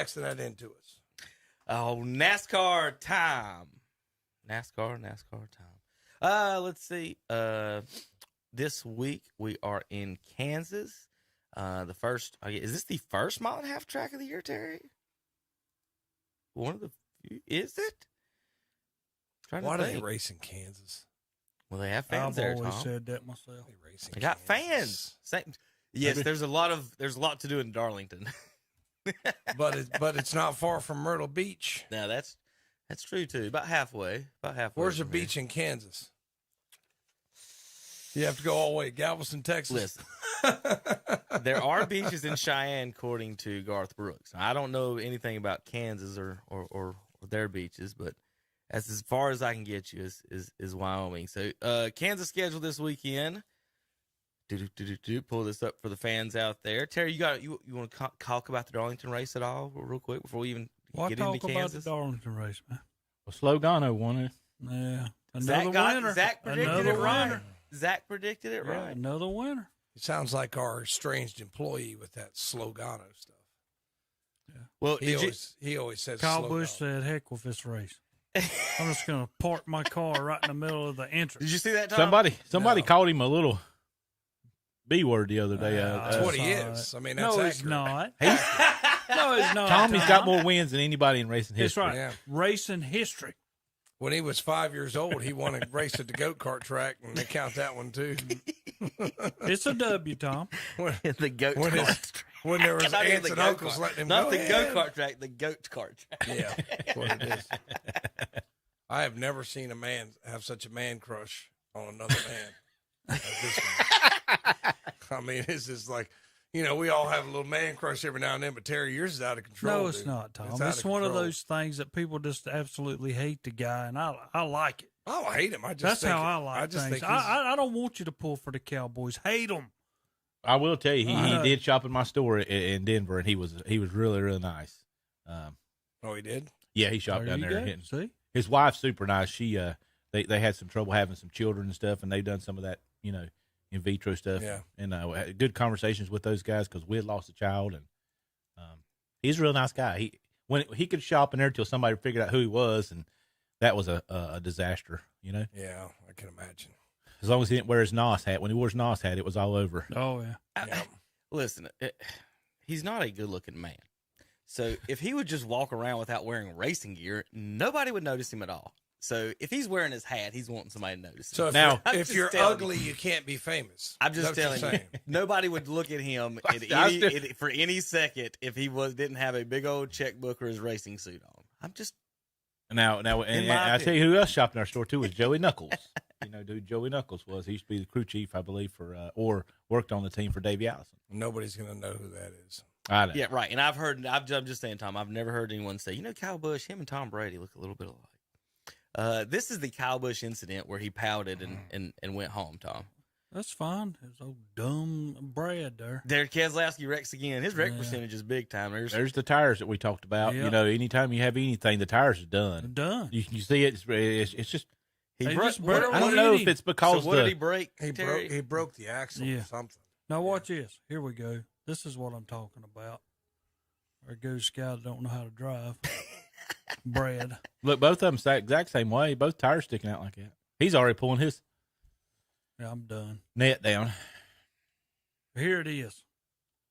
Texting that into us. Oh, NASCAR time. NASCAR time. Let's see. This week we are in Kansas. The first, is this the first mile and a half track of the year, Terry? One of the few, is it? Why do they race in Kansas? Well, they have fans there, Tom. I've always said that myself. They got fans. Yes, maybe. There's a lot to do in Darlington. but it's not far from Myrtle Beach. No, that's true too. About halfway. Where's the beach in Kansas? You have to go all the way to Galveston, Texas. Listen, there are beaches in Cheyenne, according to Garth Brooks. I don't know anything about Kansas or their beaches, but that's as far as I can get you is Wyoming. So Kansas schedule this weekend. Pull this up for the fans out there. Terry, you want to talk about the Darlington race at all real quick before we even get into Kansas? Talk about the Darlington race, man. Well, Slogano won it. Yeah. Another winner. Zach predicted it right. Zach predicted it right. Another winner. It sounds like our estranged employee with that Slogano stuff. Yeah. Well, he always says Kyle Busch said, heck with this race. I'm just going to park my car right in the middle of the entrance. Did you see that, Tom? Somebody called him a little B word the other day. That's what he is. I mean, that's no, accurate. he's not. No, he's not. Tommy's got more wins than anybody in racing history. That's right. Yeah. Racing history. When he was 5 years old, he won a race at the goat-kart track, and they count that one, too. It's a W, Tom. The goat-kart track. When there was aunts and uncles letting him go. Not the go-kart track, the goat-kart track. Yeah, that's what it is. I have never seen a man have such a man crush on another man as this one. I mean, it's just like, we all have a little man crush every now and then, but Terry, yours is out of control. No, it's not, Tom. It's one of those things that people just absolutely hate the guy, and I like it. I don't hate him. That's how I like things. I don't want you to pull for the Cowboys. Hate them. I will tell you, he did shop in my store in Denver, and he was really, really nice. Oh, he did? Yeah, he shopped down there. See? His wife's super nice. She they had some trouble having some children and stuff, and they've done some of that, in vitro stuff. Yeah. And had good conversations with those guys because we had lost a child, and he's a real nice guy. He could shop in there till somebody figured out who he was, and that was a disaster, Yeah, I can imagine. As long as he didn't wear his NOS hat. When he wore his NOS hat, it was all over. Oh, yeah. Listen, he's not a good-looking man. So if he would just walk around without wearing racing gear, nobody would notice him at all. So if he's wearing his hat, he's wanting somebody to notice him. So if you're ugly, you can't be famous. I'm just telling you, nobody would look at him for any second if he didn't have a big old checkbook or his racing suit on. I'm just now, and I tell you who else shopped in our store too was Joey Knuckles. You know who Joey Knuckles was? He used to be the crew chief, I believe, or worked on the team for Davey Allison. Nobody's going to know who that is. I know. Yeah, right. And I'm just saying, Tom, I've never heard anyone say, Kyle Busch, him and Tom Brady look a little bit alike. This is the Kyle Busch incident where he pouted and went home, Tom. That's fine. It's old dumb Brad there. Derek Keselowski wrecks again. His wreck percentage is big time. There's the tires that we talked about. Yep. Anytime you have anything, the tires are done. They're done. You see it. It's just. I don't know if it's because what did he break? He broke the axle or something. Now watch this. Here we go. This is what I'm talking about. There goes this guy that don't know how to drive. Brad. Look, both of them the exact same way. Both tires sticking out like that. He's already pulling his. Yeah, I'm done. Net down. Here it is.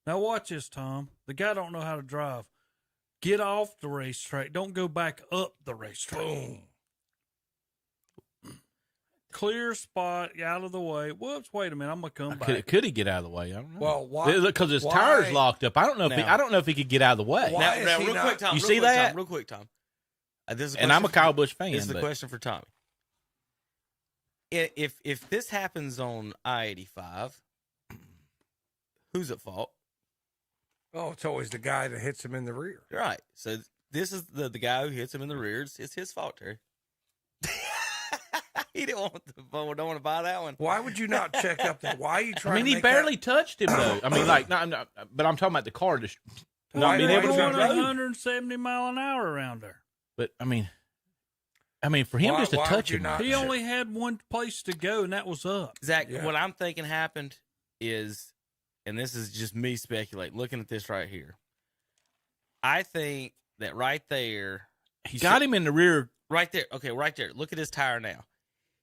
Now watch this, Tom. The guy don't know how to drive. Get off the racetrack. Don't go back up the racetrack. Boom. Clear spot, out of the way. Whoops! Wait a minute, I'm gonna come back. Could he get out of the way? I don't know. Well, why? Because his tires locked up. I don't know if he could get out of the way. Now real quick, Tom. You see that? Real quick, Tom. And I'm a Kyle Busch fan. This is the question for Tommy. If this happens on I-85, who's at fault? Oh, it's always the guy that hits him in the rear. Right. So this is the guy who hits him in the rear. It's his fault, Terry. He don't want to buy that one. Why would you not check up that? Why are you trying? He barely touched him though. I mean, but I'm talking about the car just not being able to go 170 mile an hour around there. But I mean, for him just to touch him, he only had one place to go, and that was up. Zach, what I'm thinking happened is, and this is just me speculating, looking at this right here. I think that right there, He got him in the rear. right there. Okay, right there. Look at his tire now.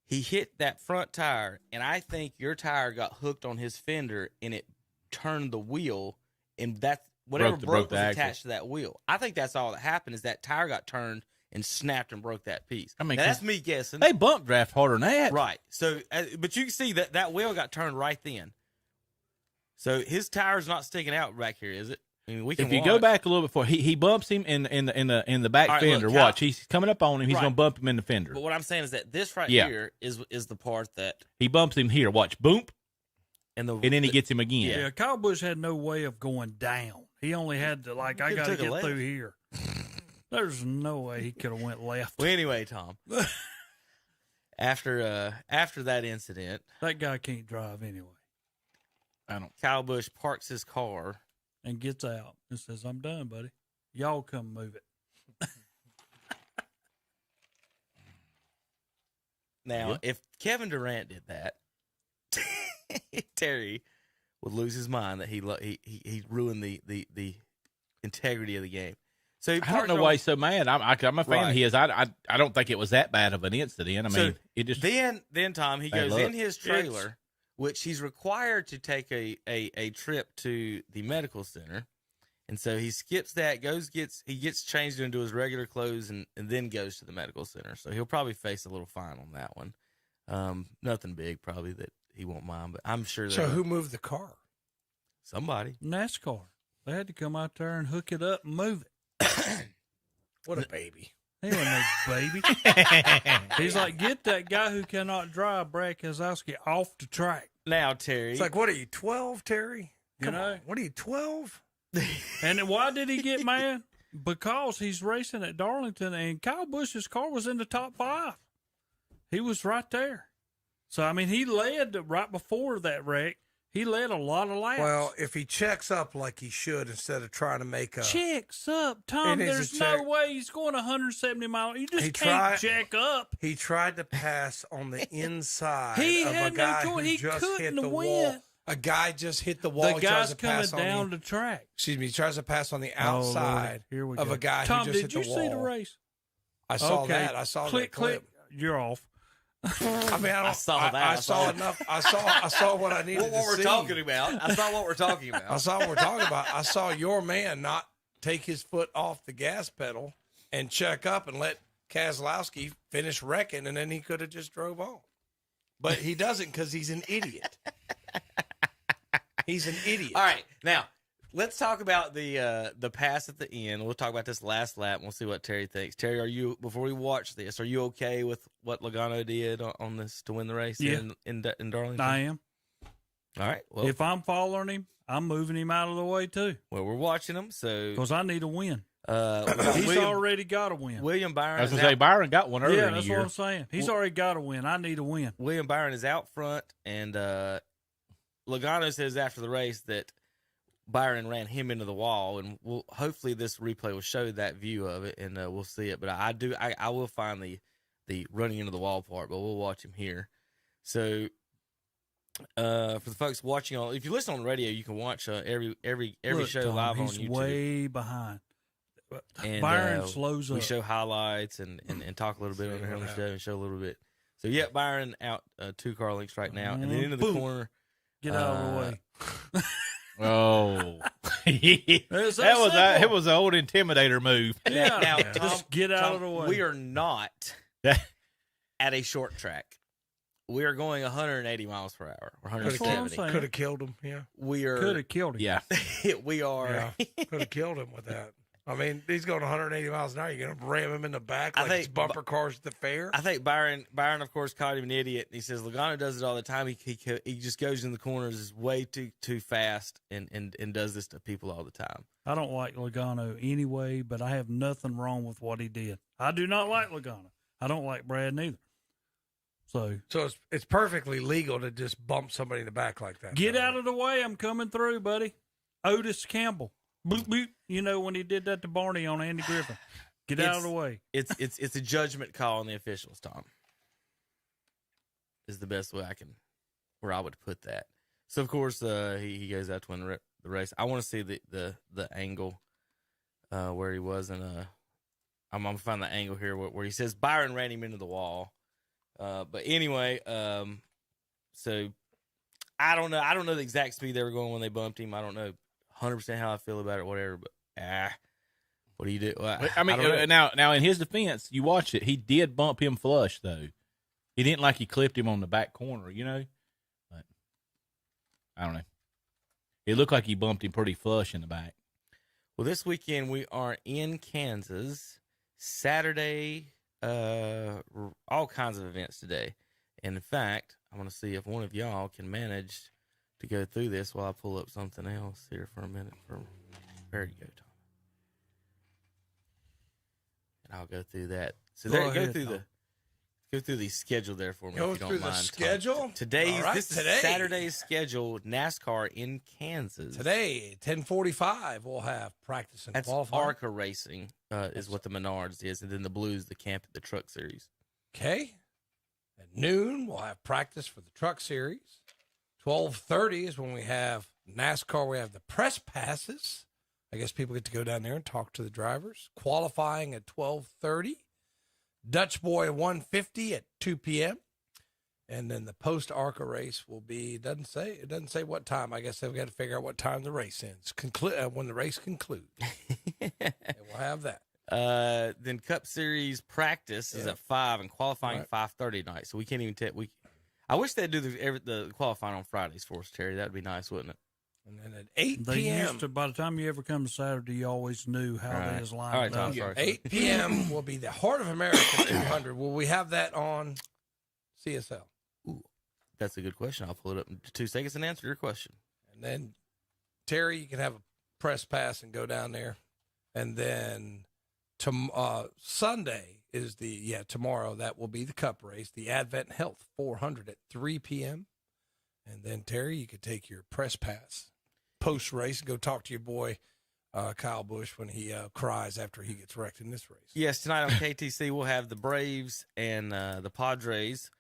He hit that front tire, and I think your tire got hooked on his fender, and it turned the wheel, and that's whatever broke was attached to that wheel. I think that's all that happened is that tire got turned and snapped and broke that piece. I mean, now, that's me guessing. They bump draft harder than that. Right. So, but you can see that wheel got turned right then. So his tire's not sticking out back here, is it? I mean, we can. If you go back a little bit before, he bumps him in the back right, fender. look, Watch, he's coming up on him. He's Right. going to bump him in the fender. But what I'm saying is that this right Yeah. here is the part that He bumps him here. Watch, boom, and then he gets him again. Yeah, Kyle Busch had no way of going down. He only had to I got to took a get left. through here. There's no way he could have went left. Well, anyway, Tom. after that incident, That guy can't drive anyway. Kyle Busch parks his car. And gets out and says, "I'm done, buddy. Y'all come move it." Now, Yeah. if Kevin Durant did that, Terry would lose his mind that he ruined the integrity of the game. So he I don't know why he's so mad. I'm a fan Right. of his. I don't think it was that bad of an incident. I mean, So it just then Tom, he Bad goes luck. in his trailer, which he's required to take a trip to the medical center. And so he skips that, he gets changed into his regular clothes and then goes to the medical center. So he'll probably face a little fine on that one. Nothing big, probably, that he won't mind, but I'm sure that So who moved the car? somebody. NASCAR. They had to come out there and hook it up and move it. What a baby. He wasn't no baby. He's like, get that guy who cannot drive, Brad Keselowski, off the track. Now, Terry. It's like, what are you, 12, Terry? You Come know? on. What are you, 12? And then why did he get mad? Because he's racing at Darlington, and Kyle Busch's car was in the top 5. He was right there. So, I mean, he led right before that wreck. He led a lot of laps. Well, if he checks up like he should instead of trying to make a... Checks up, Tom. It is a There's no check. way he's going 170 miles. You just He can't tried- check up. He tried to pass on the inside He of a had no guy choice. who He just hit couldn't the win. wall. A guy just hit the wall. The He tries guy's to coming pass down on the track. Excuse me. He tries to pass on the Oh, Lord. outside Here we of go. a guy Tom, who just did hit you the wall. see the race? I saw Okay. that. I saw click, that clip. click. You're off. I mean, I saw that. I saw enough. I saw what I needed what to we're see. talking about. I saw what we're talking I about. saw what we're talking about. I saw your man not take his foot off the gas pedal and check up and let Keselowski finish wrecking, and then he could have just drove on. But he doesn't because he's an idiot. He's an idiot. All right, now let's talk about the pass at the end. We'll talk about this last lap, and we'll see what Terry thinks. Terry, are you, before we watch this, are you okay with what Logano did on this to win the race Yeah. in Darlington? I am. All right. Well, If I'm following him, I'm moving him out of the way too, we're watching them, so because I need a win. we got He's William, already got a win. William Byron. I was is gonna say out- Byron got one earlier Yeah, in the that's year. what I'm saying. He's already got a win. I need a win. William Byron is out front, and Logano says after the race that Byron ran him into the wall, and hopefully this replay will show that view of it, and we'll see it. But I will find the running into the wall part, but we'll watch him here. So for the folks watching if you listen on the radio, you can watch every Look, show Tom, live on he's YouTube. way behind. And, Byron slows up. We show highlights and talk a little bit on the show and show a little bit. So yeah, Byron out 2 car lengths right now, and then into the Boom. corner. Get out of the way. Oh, It's that was simple. it was an old intimidator move. Yeah, Now, just Tom- get out Tom, of the way. We are not at a short track. We are going 180 miles per hour or That's what I'm 170. saying. Could have killed him. Yeah. We are. Could have killed him. Yeah, we are. Yeah. Could have killed him with that. I mean, he's going 180 miles an hour. You're going to ram him in the back I like think it's bumper cars at the fair? I think Byron, of course, called him an idiot. He says Logano does it all the time. He just goes in the corners, is way too fast, and does this to people all the time. I don't like Logano anyway, but I have nothing wrong with what he did. I do not like Logano. I don't like Brad neither. So it's perfectly legal to just bump somebody in the back like that. get out of the way. I'm coming through, buddy. Otis Campbell. Boop, boop. You know when he did that to Barney on Andy Griffin. Get out of the way. It's a judgment call on the officials, Tom. Is the best way where I would put that. So of course he goes out to win the race. I want to see the angle where he was in a. I'm gonna find the angle here where he says Byron ran him into the wall. But anyway, so I don't know. I don't know the exact speed they were going when they bumped him. I don't know 100% how I feel about it, whatever. But what do you do? Well, I mean, now in his defense, you watched it. He did bump him flush, though. He didn't like he clipped him on the back corner, you know. But I don't know. It looked like he bumped him pretty flush in the back. Well, this weekend we are in Kansas. Saturday, all kinds of events today. And in fact, I want to see if one of y'all can manage to go through this while I pull up something else here for a minute. There you go, Tom. And I'll go through that. So there, go through the schedule there for me. Go if you through don't the mind. schedule. This is Saturday's schedule. NASCAR in Kansas. Today, 10:45, we'll have practice and That's qualifying. ARCA Racing is what the Menards is, and then the Blues, the Camp at the Truck Series. Okay. At noon, we'll have practice for the Truck Series. 12:30 is when we have NASCAR. We have the press passes. I guess people get to go down there and talk to the drivers. Qualifying at 12:30. Dutch Boy 150 at 2 p.m. And then the post ARCA race will be, it doesn't say what time. I guess they've got to figure out what time the race ends. When the race concludes. And we'll have that. Then Cup Series practice is at 5 and qualifying 5:30 tonight. So we can't even I wish they'd do the qualifying on Fridays for us, Terry. That'd be nice, wouldn't it? And then at 8 They p.m. used to, by the time you ever come to Saturday, you always knew how they was lined All right, Tom, up. sorry. 8 p.m. will be the Heart of America 200. Will we have that on CSL? Ooh, that's a good question. I'll pull it up in 2 seconds and answer your question. And then, Terry, you can have a press pass and go down there. And then Sunday is tomorrow, that will be the Cup race, the Advent Health 400 at 3 p.m. And then, Terry, you could take your press pass post-race and go talk to your boy, Kyle Busch, when he cries after he gets wrecked in this race. Yes, tonight on KTC, we'll have the Braves and the Padres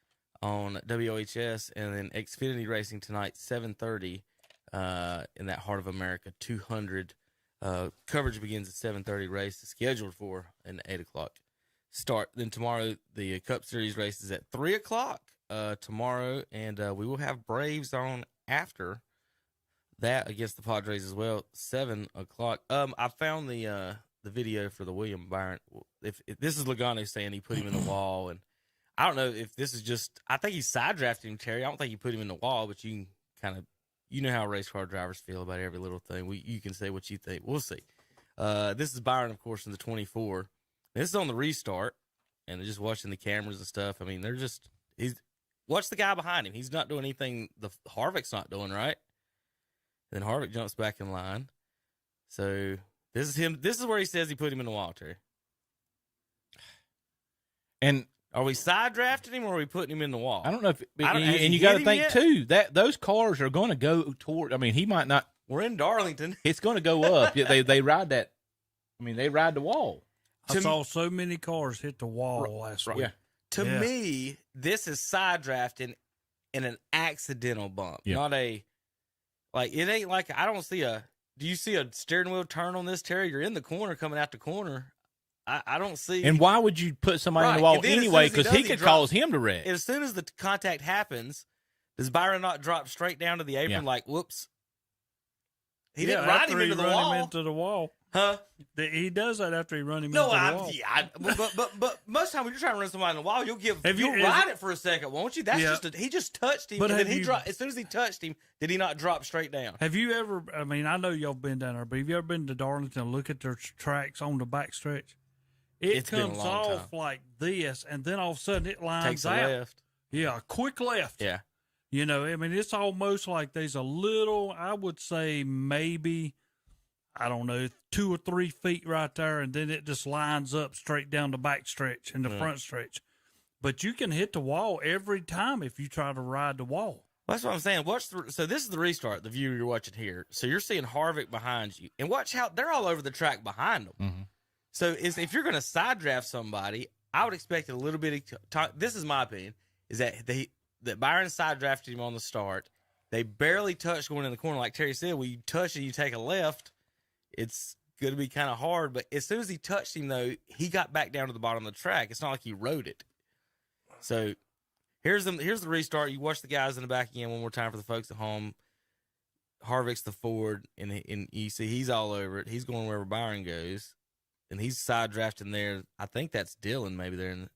on WOHS, and then Xfinity Racing tonight, 7:30, in that Heart of America 200. Coverage begins at 7:30. Race is scheduled for an 8 o'clock start. Then tomorrow, the Cup Series race is at 3 o'clock tomorrow, and we will have Braves on after that against the Padres as well, 7 o'clock. I found the video for the William Byron. If this is Logano saying he put him in the wall, and I don't know if this is just, I think he side drafted him, Terry. I don't think he put him in the wall, but you can kind of, you know how race car drivers feel about every little thing. You can say what you think. We'll see. This is Byron, of course, in the 24. This is on the restart, and they're just watching the cameras and stuff. I mean, watch the guy behind him. He's not doing anything the Harvick's not doing, right? Then Harvick jumps back in line. So this is him. This is where he says he put him in the wall, Terry. And are we side drafting him or are we putting him in the wall? I don't know if, has and he you got to hit him think yet? too that those cars are going to go toward. I mean, he might not. We're in Darlington. It's going to go up. They ride that. I mean, they ride the wall. I saw so many cars hit the wall last week. Yeah. To me, this is side drafting in an accidental bump, not a, like, it ain't like, I don't see do you see a steering wheel turn on this, Terry? You're in the corner coming out the corner. I don't see. And why would you put somebody in the wall anyway? Because he could cause him to wreck. As soon as the contact happens, does Byron not drop straight down to the apron like, whoops? He didn't ride him into the wall. Him into the wall. Huh? He does that after he run him into the wall. But most time when you're trying to run somebody in the wall, you'll ride it for a second, won't you? That's he just touched him, and then he dropped. As soon as he touched him, did he not drop straight down? Have you ever? I mean, I know y'all been down there, but have you ever been to Darlington and look at their tracks on the backstretch? It comes off like this, and then all of a sudden it lines Takes a out. left. Yeah, a quick left. Yeah. You know, I mean, it's almost like there's a little, I would say maybe, I don't know, 2 or 3 feet right there, and then it just lines up straight down the back stretch and the front stretch. But you can hit the wall every time if you try to ride the wall. Well, that's what I'm saying. So this is the restart, the view you're watching here. So you're seeing Harvick behind you. And watch how they're all over the track behind them. Mm-hmm. So if you're going to side draft somebody, I would expect a little bit of time. This is my opinion, is that Byron side drafted him on the start. They barely touched going in the corner. Like Terry said, when you touch and you take a left, it's going to be kind of hard. But as soon as he touched him, though, he got back down to the bottom of the track. It's not like he rode it. So here's the restart. You watch the guys in the back again one more time for the folks at home. Harvick's the Ford, and you see he's all over it. He's going wherever Byron goes, and he's side drafting there. I think that's Dylan maybe there. And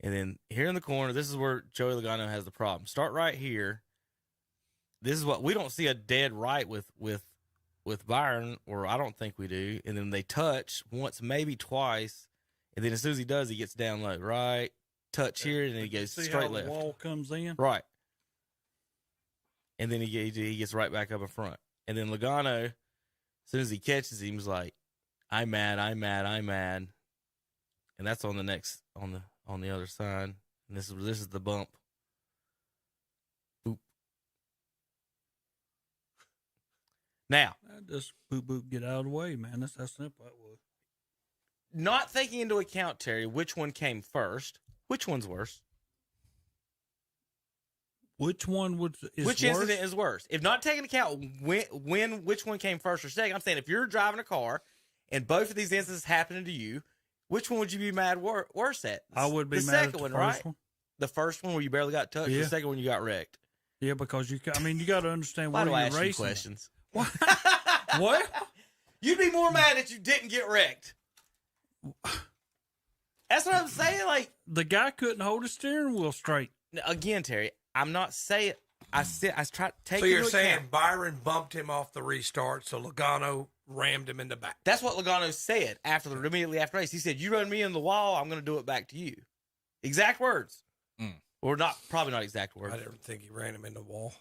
then here in the corner, this is where Joey Logano has the problem. Start right here. This is what we don't see a dead right with Byron, or I don't think we do. And then they touch once, maybe twice, and then as soon as he does, he gets down low. Right, touch here, and then he goes straight left. The wall comes in. Right. And then he gets right back up in front. And then Logano, as soon as he catches him, he's like, I'm mad. And that's on the next, on the other side. And this is the bump. Boop. Now. Just boop, get out of the way, man. That's how simple that was. Not taking into account, Terry, which one came first, which one's worse? Which one is which worse? incident is worse? If not taking account which one came first or second, I'm saying if you're driving a car and both of these incidents happening to you, which one would you be mad worse at? I would be the mad second at the one, first right? one. The first one where you barely got touched. Yeah. The second one you got wrecked. Yeah, because you got to understand Why where do I you're ask racing. you questions? What? What? You'd be more mad that you didn't get wrecked. That's what I'm saying. Like The guy couldn't hold his steering wheel straight. again, Terry. I'm not saying. I try to take. So you're into saying account. Byron bumped him off the restart, so Logano rammed him in the back. That's what Logano said immediately after race. He said, "You run me in the wall, I'm going to do it back to you." Exact words, or not? Probably not exact words. I didn't think he ran him in the wall.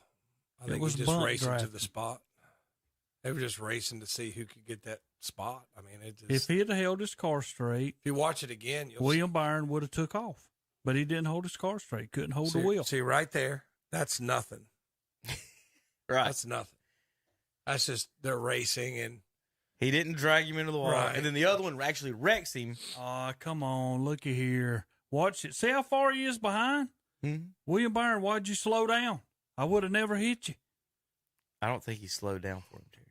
I It think was he just bunt racing to drafting. the spot. They were just racing to see who could get that spot. I mean, it just, If he'd have held his car straight, if you watch it again, you'll William Byron would have took off. But he didn't hold his car straight. Couldn't hold the wheel. See right there, that's nothing. Right. That's nothing. That's just they're racing and He didn't drag him into the wall, Right. and then the other one actually wrecks him. Oh, come on. Looky here. Watch it. See how far he is behind? Mm-hmm. William Byron, why'd you slow down? I would have never hit you. I don't think he slowed down for him, Terry.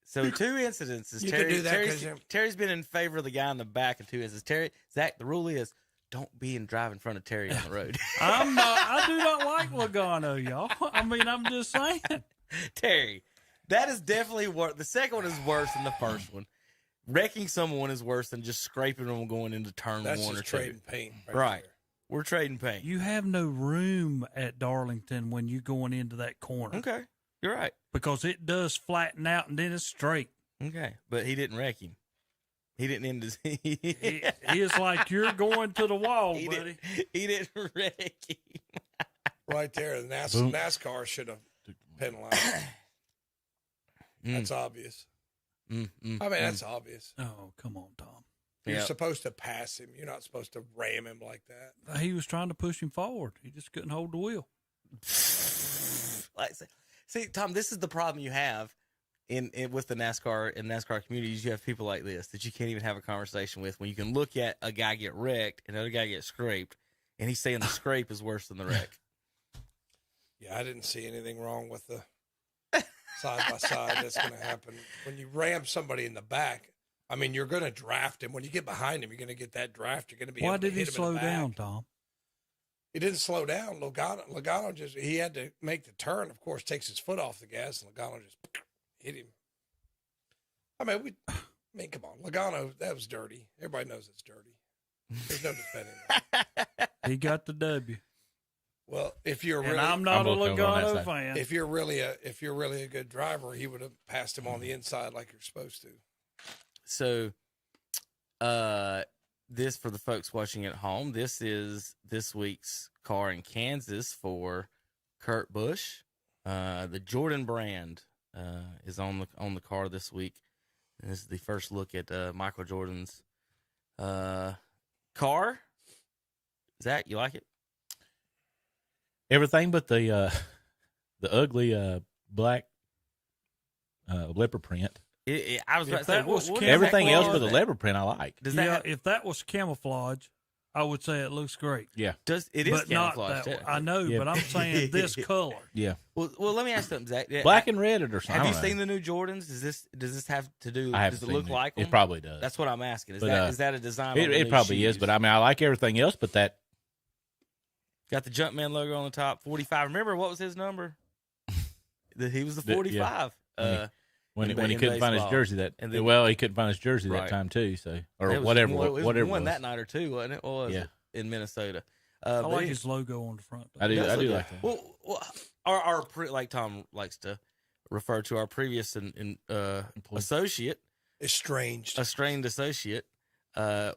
So 2 incidences. You could do that 'cause you're- Terry's been in favor of the guy in the back of 2 instances. Zach, the rule is don't be and drive in front of Terry on the road. I'm not. I do not like Logano, y'all. I mean, I'm just saying. Terry, that is definitely worse. The second one is worse than the first one. Wrecking someone is worse than just scraping them going into turn that's 1 or just 2. trading paint. Right. there. We're trading paint. You have no room at Darlington when you're going into that corner Okay. You're right. because it does flatten out and then it's straight. Okay. But he didn't wreck him. He didn't end his. It's like you're going to the wall, He buddy. he didn't wreck him. Right there, the Boom. NASCAR should have penalized. That's obvious. I mean, that's obvious. Oh, come on, Tom. You're Yep. supposed to pass him. You're not supposed to ram him like that. He was trying to push him forward. He just couldn't hold the wheel. Like, see, Tom, this is the problem you have in with the NASCAR and NASCAR communities. You have people like this that you can't even have a conversation with when you can look at a guy get wrecked and another guy get scraped, and he's saying the scrape is worse than the wreck. Yeah, I didn't see anything wrong with the side by side that's going to happen. When you ram somebody in the back, I mean, you're going to draft him. When you get behind him, you're going to get that draft. You're going to be Why able to did he hit him in slow the down, back. Tom? He didn't slow down. Logano just, he had to make the turn, of course, takes his foot off the gas, and Logano just hit him. I mean, come on. Logano, that was dirty. Everybody knows it's dirty. There's no defending that. He got the W. Well, if you're And really, I'm not a I'm okay on that Logano side. fan. if you're really a good driver, he would have passed him on the inside like you're supposed to. So, this for the folks watching at home. This is this week's car in Kansas for Kurt Busch. The Jordan brand is on the car this week. And this is the first look at Michael Jordan's car. Zach, you like it? Everything but the ugly black leopard print. I was about If to say, that was what Camouflage- Everything else but the does leopard print I like. that yeah, have- if that was camouflage, I would say it looks great. Yeah. It is But not camouflage? that. I know, Yeah. but I'm saying this color. Yeah. Well, let me ask something, Zach. Black and red or something. Have I you don't know. seen the new Jordans? Does this have to do? I haven't Does it seen look like them? It probably does. That's what I'm asking. Is But, that a design? It probably is, but I mean, I like everything else, but that. Got the Jumpman logo on the top. 45. Remember what was his number? He was the 45. When in he couldn't find his baseball. jersey he couldn't find his jersey Right. that time too. So or It was- whatever, well, it was whatever. one it was. that night or two, wasn't it? Or was Yeah. it in Minnesota? I but like it- his logo on the front. I do That's what- like that. Well, like Tom likes to refer to our previous associate, Estranged. a strained associate.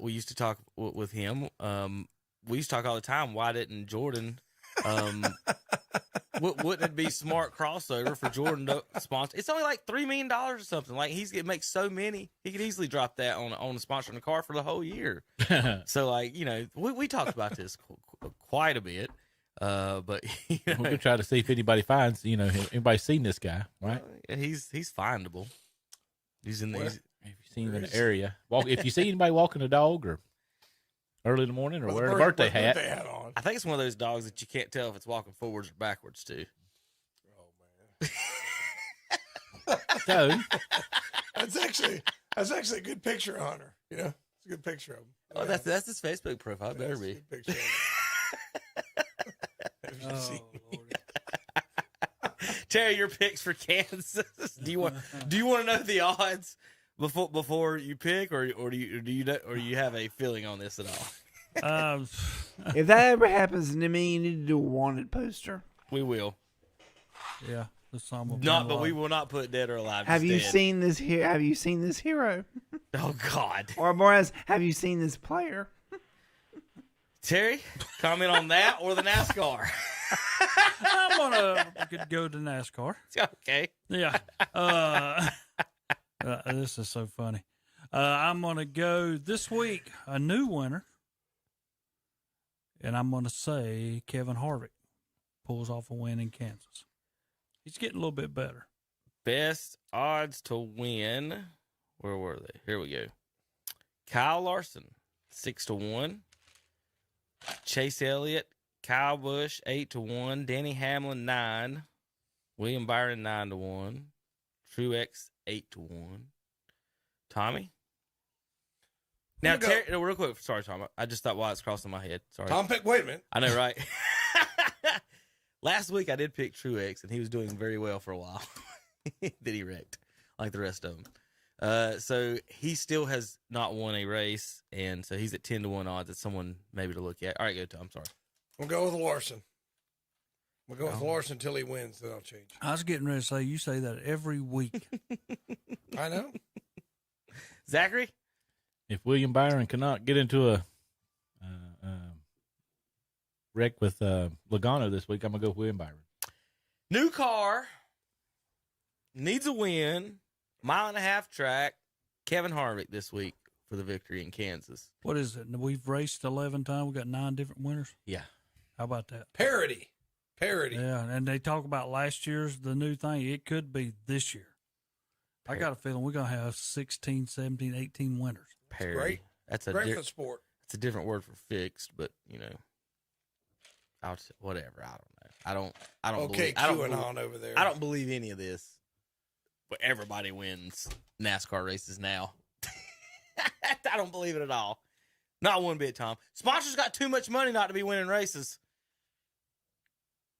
We used to talk with him. We used to talk all the time. Why didn't Jordan? Wouldn't it be smart crossover for Jordan to sponsor? It's only like $3 million or something. Like it makes so many, he could easily drop that on the sponsor in the car for the whole year. So like we talked about this quite a bit. But We could try to see if anybody finds anybody's seen this guy, right? he's findable. He's in these. If you see him in the area, if you see anybody walking a dog or early in the morning or With wearing a birthday hat, on. I think it's one of those dogs that you can't tell if it's walking forwards or backwards too. Oh man. so That's actually a good picture, Hunter. It's a good picture of him. Oh, that's his Facebook profile. Better That's a be. good picture of him. Have you seen me? Terry, your picks for Kansas. Do you want to know the odds before you pick, or do you have a feeling on this at all? If that ever happens to me, you need to do a wanted poster. We will Yeah, this song will be not, but alive. we will not put dead or alive. Have just you dead. seen this here? Have you seen this hero? Oh God, Or more as, have you seen this player? Terry, comment on that or the NASCAR. I'm gonna go to NASCAR. Okay. Yeah. This is so funny. I'm gonna go this week a new winner, and I'm gonna say Kevin Harvick pulls off a win in Kansas. He's getting a little bit better. Best odds to win. Where were they? Here we go. Kyle Larson, 6-1. Chase Elliott, Kyle Busch, 8-1. Danny Hamlin, 9. William Byron, 9-1. Truex, 8-1. Tommy. Now, I'm gonna Terry, no, real quick. Sorry, Tom. I just thought while it's crossing my head. Sorry. Tom pick. Wait a minute. I know, right? Last week I did pick Truex, and he was doing very well for a while. Then he wrecked, like the rest of them. So he still has not won a race, and so he's at 10-1 odds. It's someone maybe to look at. All right, go Tom. Sorry. We'll go with Larson. We'll go with Larson until he wins. Then I'll change. I was getting ready to say you say that every week. I know. Zachary? if William Byron cannot get into a wreck with Logano this week, I'm gonna go with William Byron. New car. Needs a win. 1.5 mile track. Kevin Harvick this week for the victory in Kansas. What is it? We've raced 11 times. We got 9 different winners. Yeah. How about that? Parity. Yeah, and they talk about last year's the new thing. It could be this year. I got a feeling we're going to have 16, 17, 18 winners. Parity. great. That's a Great for the sport. it's a different word for fixed, but you know, whatever. I don't Okay, believe, I don't believe, QAnon over there. I don't believe any of this. But everybody wins NASCAR races now. I don't believe it at all. Not one bit, Tom. Sponsors got too much money not to be winning races.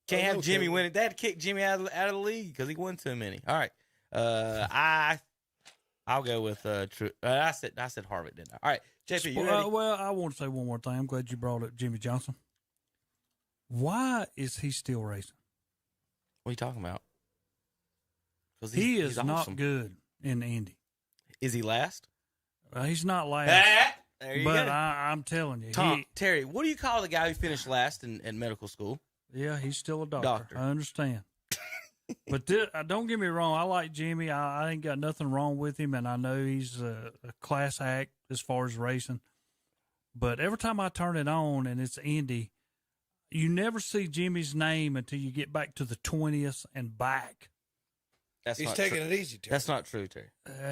Can't have Jimmy winning. They had to kick Jimmy out of the league because he won too many. All right. I'll go with True. I said Harvick, didn't I? All right, JP, you ready? Well, I want to say one more thing. I'm glad you brought up Jimmy Johnson. Why is he still racing? What are you talking about? Because He is he's not awesome. good in Indy. Is he last? He's not last. There you But go. I'm telling you, Tom, Terry, what do you call the guy who finished last in medical school? yeah, he's still a doctor. Doctor. I understand. But don't get me wrong. I like Jimmy. I ain't got nothing wrong with him, and I know he's a class act as far as racing. But every time I turn it on and it's Indy, you never see Jimmy's name until you get back to the 20th and back. That's He's not taking true. it easy, Terry. That's not true, Terry.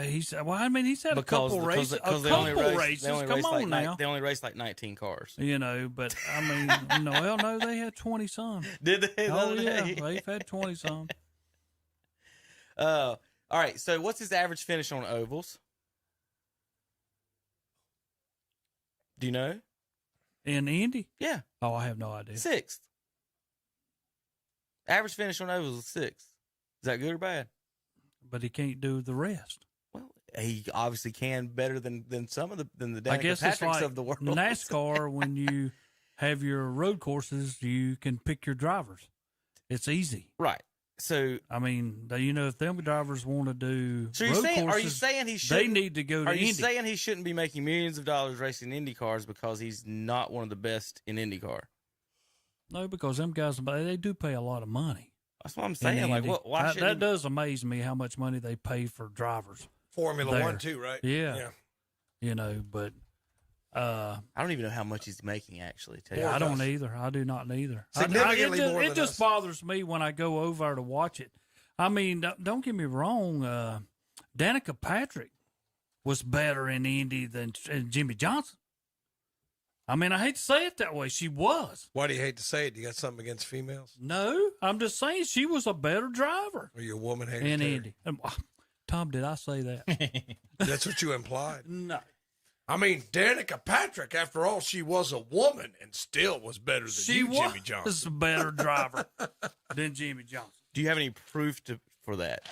He's had a couple races. Because they only race, races. They only Come race on like now. They only race like 19 cars. But I mean, no, they had 20 some. Did they? the Oh other yeah, day? they've had 20 some. All right. So, what's his average finish on ovals? Do you know? In Indy? Yeah, Oh, I have no idea. 6th. Average finish on ovals is 6th. Is that good or bad? But he can't do the rest. Well, he obviously can better than some of the I Danica guess it's Patricks like of the world. NASCAR. When you have your road courses, you can pick your drivers. It's easy. Right. So, I mean, if them drivers want to do so road courses, are you saying he should? they need to go to Are you Indy. saying he shouldn't be making millions of dollars racing Indy cars because he's not one of the best in IndyCar? No, because them guys, they do pay a lot of money. That's what I'm in saying. Like, Indy. what? Why should that does amaze me how much money they pay for drivers. Formula there. 1 too, right? Yeah. But I don't even know how much he's making actually. Tell you. More I don't does. either. I do not either. Significantly more It than just us. bothers me when I go over to watch it. I mean, don't get me wrong. Danica Patrick was better in Indy than Jimmy Johnson. I mean, I hate to say it that way. She was. Why do you hate to say it? Do you got something against females? No, I'm just saying she was a better driver Or you a woman hater? in Terry? Indy. Tom, did I say that? That's what you implied. No. I mean, Danica Patrick, after all, she was a woman and still was better than She you, was Jimmy Johnson. a better driver than Jimmy Johnson. Do you have any proof for that,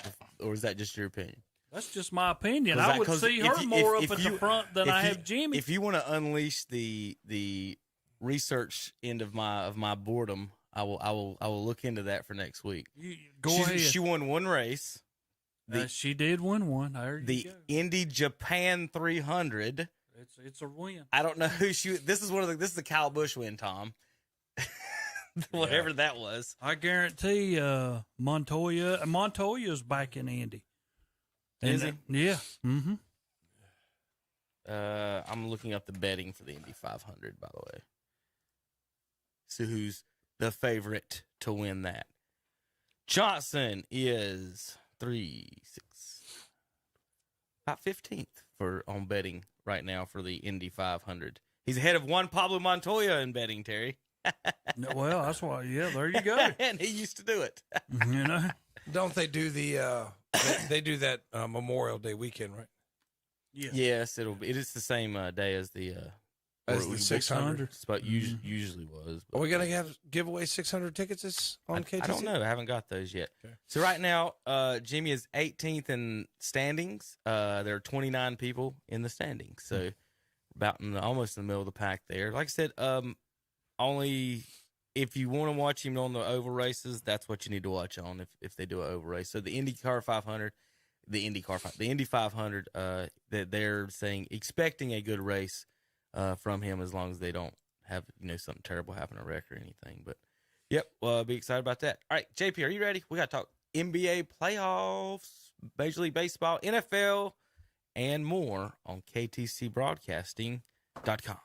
or is that just your opinion? That's just my opinion. 'Cause I would 'cause see if her you- more if- up if at you- the front than if I you- have Jimmy. If you want to unleash the research end of my boredom, I will look into that for next week. Go ahead. She won one race, She did win one. There you the go. Indy Japan 300. It's a win. I don't know who she. This is the Kyle Busch win, Tom. Whatever that was. I guarantee Montoya's back in Indy. Is he? Yeah. Mm-hmm. I'm looking up the betting for the Indy 500, by the way. So who's the favorite to win that? Johnson is 3-6, about 15th on betting right now for the Indy 500. He's ahead of one Pablo Montoya in betting, Terry. Well, that's why. Yeah, there you go. And he used to do it. You know. Don't they do they do that Memorial Day weekend, right? Yeah. Yes, it is the same day as the As the 600. But usually was. Are we going to give away 600 tickets on KTC? I don't know. I haven't got those yet. Okay. So right now, Jimmy is 18th in standings. There are 29 people in the standings, so about almost in the middle of the pack there. Like I said, only if you want to watch him on the oval races, that's what you need to watch on if they do an oval race. So the IndyCar 500, the Indy 500, that they're saying expecting a good race from him as long as they don't have something terrible happen, a wreck or anything. But yep, well, I'll be excited about that. All right, JP, are you ready? We got to talk NBA playoffs, Major League Baseball, NFL, and more on KTCBroadcasting.com.